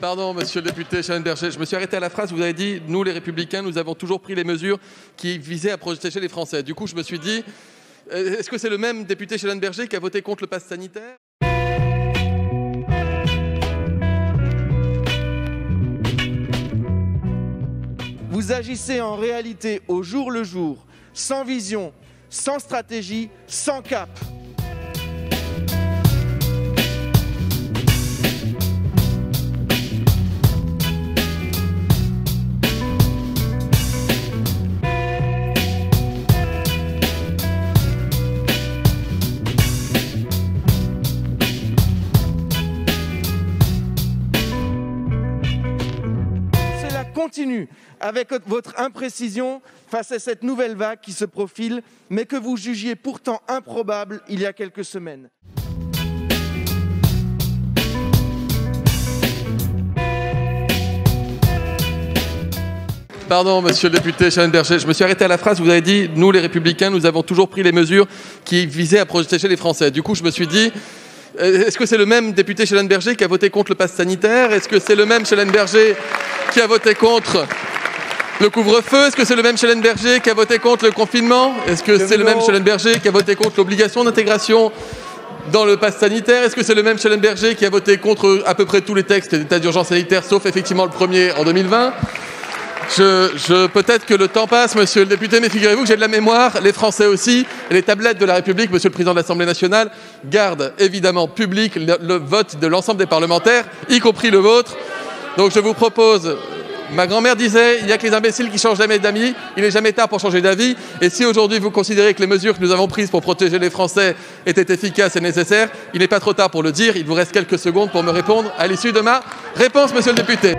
Pardon, monsieur le député Schellenberger, je me suis arrêté à la phrase où vous avez dit « Nous, les Républicains, nous avons toujours pris les mesures qui visaient à protéger les Français ». Du coup, je me suis dit, est-ce que c'est le même député Schellenberger qui a voté contre le pass sanitaire ? Vous agissez en réalité au jour le jour, sans vision, sans stratégie, sans cap. Continue avec votre imprécision face à cette nouvelle vague qui se profile, mais que vous jugiez pourtant improbable il y a quelques semaines. Pardon, monsieur le député Schellenberger, je me suis arrêté à la phrase où vous avez dit « Nous, les Républicains, nous avons toujours pris les mesures qui visaient à protéger les Français ». Du coup, je me suis dit, est-ce que c'est le même député Schellenberger qui a voté contre le pass sanitaire ? Est-ce que c'est le même Schellenberger qui a voté contre le couvre-feu? Est-ce que c'est le même Schellenberger qui a voté contre le confinement? Est-ce que c'est le même Schellenberger qui a voté contre l'obligation d'intégration dans le pass sanitaire? Est-ce que c'est le même Schellenberger qui a voté contre à peu près tous les textes d'état d'urgence sanitaire, sauf effectivement le premier en 2020? Peut-être que le temps passe, monsieur le député, mais figurez-vous que j'ai de la mémoire, les Français aussi, et les tablettes de la République, monsieur le président de l'Assemblée nationale, gardent évidemment public le vote de l'ensemble des parlementaires, y compris le vôtre. Donc je vous propose, ma grand-mère disait, il n'y a que les imbéciles qui changent jamais d'amis, il n'est jamais tard pour changer d'avis, et si aujourd'hui vous considérez que les mesures que nous avons prises pour protéger les Français étaient efficaces et nécessaires, il n'est pas trop tard pour le dire, il vous reste quelques secondes pour me répondre à l'issue de ma réponse, monsieur le député.